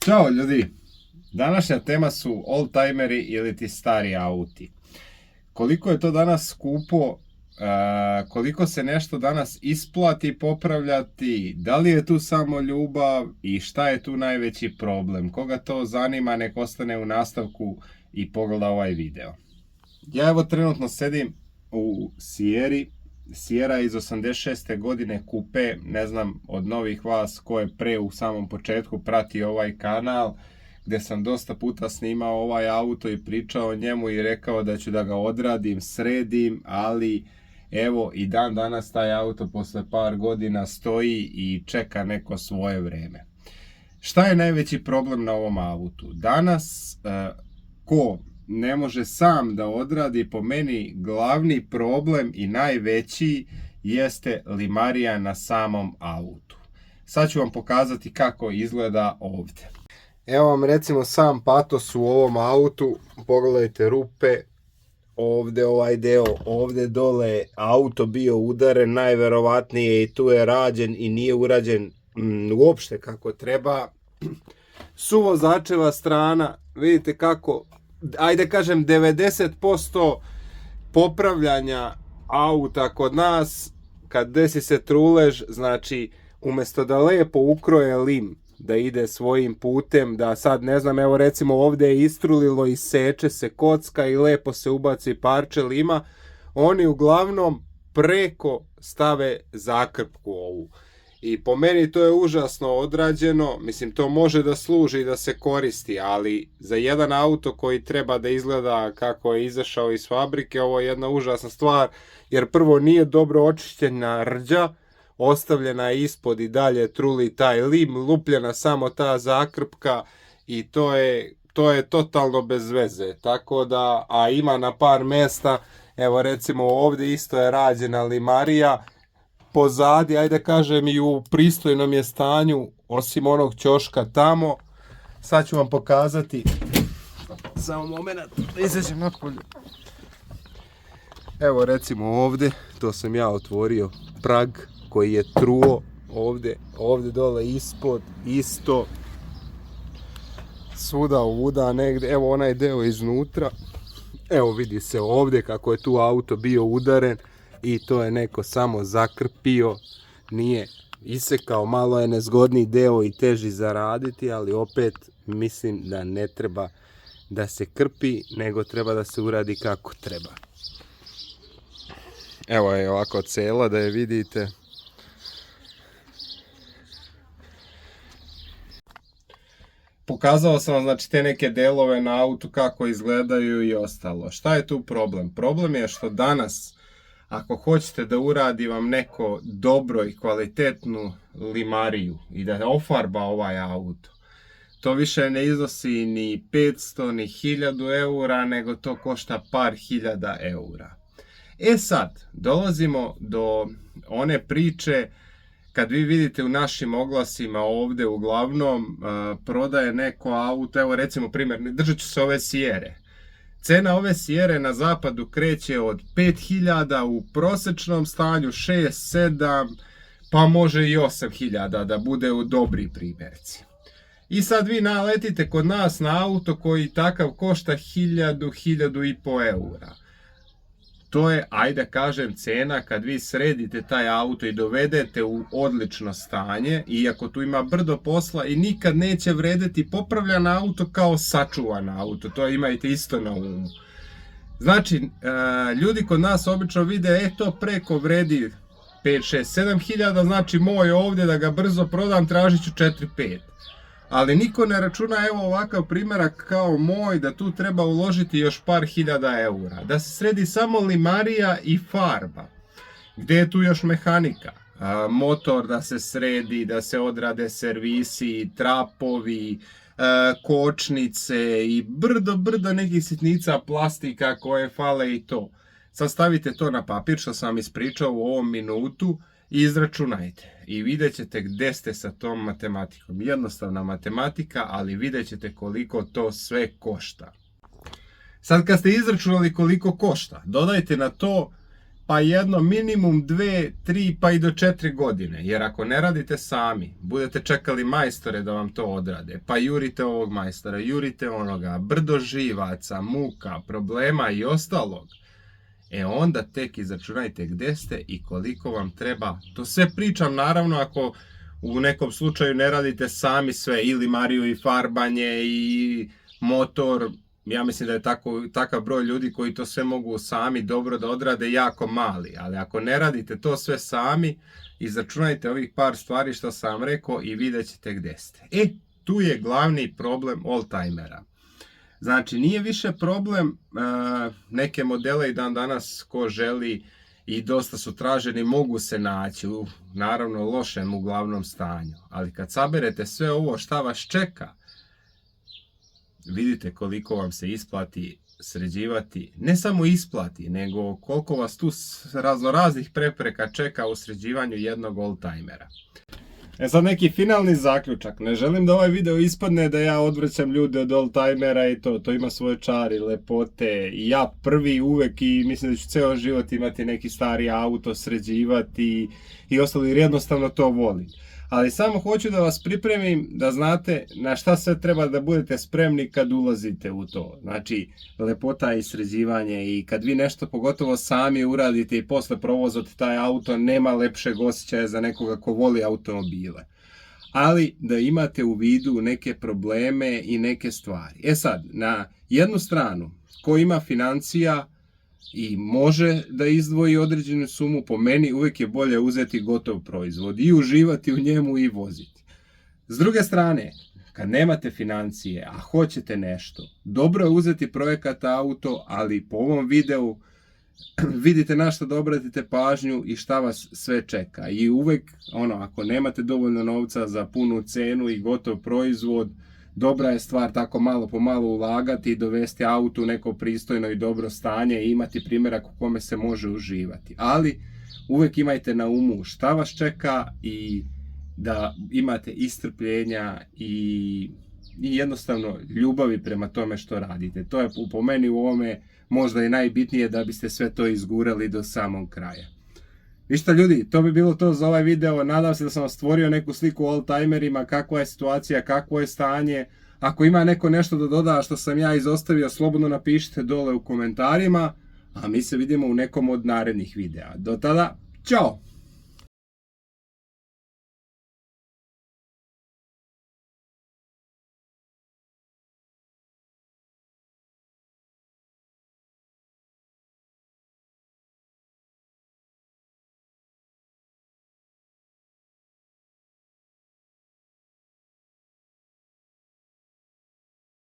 Ćao ljudi, današnja tema su oldtimeri ili ti stari auti. Koliko je to danas skupo, koliko se nešto danas isplati popravljati, da li je tu samo ljubav i šta je tu najveći problem. Koga to zanima, nek ostane u nastavku i pogleda ovaj video. Ja evo trenutno sedim u Sierra iz 86. godine kupe, ne znam od novih vas ko je pre u samom početku pratio ovaj kanal, gdje sam dosta puta snimao ovaj auto i pričao o njemu i rekao da ću da ga odradim, sredim, ali evo i dan danas taj auto posle par godina stoji i čeka neko svoje vreme. Šta je najveći problem na ovom autu? Danas ko ne može sam da odradi, po meni glavni problem i najveći jeste limarija na samom autu. Sad ću vam pokazati kako izgleda ovdje. Evo vam recimo sam patos u ovom autu, pogledajte rupe, ovdje ovaj deo, ovdje dole auto bio udaren, najverovatnije i tu je rađen i nije urađen uopšte kako treba. Suvozačeva strana, vidite kako, ajde kažem 90% popravljanja auta kod nas, kad desi se trulež, znači umjesto da lepo ukroje lim, da ide svojim putem, da sad ne znam, evo recimo ovdje je istrulilo i seče se kocka i lepo se ubaci parče lima, oni uglavnom preko stave zakrpku ovu. I po meni to je užasno odrađeno, mislim to može da služi i da se koristi, ali za jedan auto koji treba da izgleda kako je izašao iz fabrike, ovo je jedna užasna stvar, jer prvo nije dobro očišćena rđa, ostavljena je ispod i dalje truli taj lim, lupljena samo ta zakrpka i to je totalno bez veze, tako da, a ima na par mjesta, evo recimo ovdje isto je rađena limarija, pozadi, ajde kažem i u pristojnom je stanju, osim onog ćoška tamo. Sad ću vam pokazati, samo moment, da izađem napolje. Evo recimo ovdje, to sam ja otvorio, prag koji je truo, ovdje dole ispod, isto, svuda ovuda negdje, evo onaj deo iznutra, evo vidi se ovdje kako je tu auto bio udaren, i to je neko samo zakrpio, nije isekao, malo je nezgodni deo i teži za raditi, ali opet mislim da ne treba da se krpi, nego treba da se uradi kako treba. Evo je ovako cela da je vidite. Pokazao sam vam znači te neke delove na autu kako izgledaju i ostalo. Šta je tu problem? Problem je što danas, ako hoćete da uradi vam neko dobro i kvalitetnu limariju i da ofarba ovaj auto, to više ne iznosi ni 500 ni 1000 eura, nego to košta par hiljada eura. E sad, dolazimo do one priče kad vi vidite u našim oglasima ovdje uglavnom prodaje neko auto, evo recimo primjer, držat ću se ove Sierre. Cena ove Sierre na zapadu kreće od 5000 u prosječnom stanju, 6, 7, pa može i 8000 da bude u dobri primjerci. I sad vi naletite kod nas na auto koji takav košta 1000, 1500 eura. To je, ajde kažem, cena kad vi sredite taj auto i dovedete u odlično stanje, iako tu ima brdo posla i nikad neće vredeti popravljan auto kao sačuvan auto, to imajte isto na umu. Znači, ljudi kod nas obično vide, to preko vredi 5, 6, 7000, znači moj ovdje da ga brzo prodam tražit ću 4, 5. Ali niko ne računa, evo ovakav primjerak kao moj, da tu treba uložiti još par hiljada eura. Da se sredi samo limarija i farba. Gdje je tu još mehanika? Motor da se sredi, da se odrade servisi, trapovi, kočnice i brdo nekih sitnica plastika koje fale i to. Sad stavite to na papir što sam ispričao u ovom minutu i izračunajte. I vidjet ćete gdje ste sa tom matematikom. Jednostavna matematika, ali vidjet ćete koliko to sve košta. Sad kad ste izračunali koliko košta, dodajte na to pa jedno minimum 2, 3 pa i do 4 godine. Jer ako ne radite sami, budete čekali majstore da vam to odrade, pa jurite ovog majstora, jurite onoga, brdo živaca, muka, problema i ostalog, onda tek izračunajte gdje ste i koliko vam treba. To sve pričam naravno ako u nekom slučaju ne radite sami sve, ili mariju i farbanje i motor. Ja mislim da je takav broj ljudi koji to sve mogu sami dobro da odrade jako mali. Ali ako ne radite to sve sami, izračunajte ovih par stvari što sam rekao i vidjet ćete gdje ste. Tu je glavni problem oldtimera. Znači, nije više problem, neke modele i dan danas ko želi i dosta su traženi, mogu se naći u naravno lošem uglavnom stanju. Ali kad saberete sve ovo šta vas čeka, vidite koliko vam se isplati sređivati, ne samo isplati, nego koliko vas tu raznoraznih prepreka čeka u sređivanju jednog oldtimera. Sad neki finalni zaključak. Ne želim da ovaj video ispadne da ja odvraćam ljude od oldtimera i to ima svoje čari, lepote. I ja prvi uvek i mislim da ću ceo život imati neki stari auto, sređivati i ostalo, jer jednostavno to volim. Ali samo hoću da vas pripremim da znate na šta sve treba da budete spremni kad ulazite u to. Znači, lepota i sređivanje, i kad vi nešto pogotovo sami uradite i posle provozate taj auto, nema lepšeg osjećaja za nekoga ko voli automobile. Ali da imate u vidu neke probleme i neke stvari. Sad, na jednu stranu, ko ima financija i može da izdvoji određenu sumu, po meni uvijek je bolje uzeti gotov proizvod i uživati u njemu i voziti. S druge strane, kad nemate financije, a hoćete nešto, dobro je uzeti projekat auto, ali po ovom videu vidite na što da obratite pažnju i šta vas sve čeka. I uvijek, ako nemate dovoljno novca za punu cenu i gotov proizvod, dobra je stvar tako malo po malo ulagati i dovesti auto u neko pristojno i dobro stanje i imati primjerak u kome se može uživati. Ali uvijek imajte na umu šta vas čeka i da imate istrpljenja i jednostavno ljubavi prema tome što radite. To je po meni u ovome možda i najbitnije da biste sve to izgurali do samog kraja. Ništa ljudi, to bi bilo to za ovaj video. Nadam se da sam vam stvorio neku sliku o oldtimerima, kakva je situacija, kakvo je stanje. Ako ima neko nešto da doda što sam ja izostavio, slobodno napišite dole u komentarima, a mi se vidimo u nekom od narednih videa. Do tada, ćao!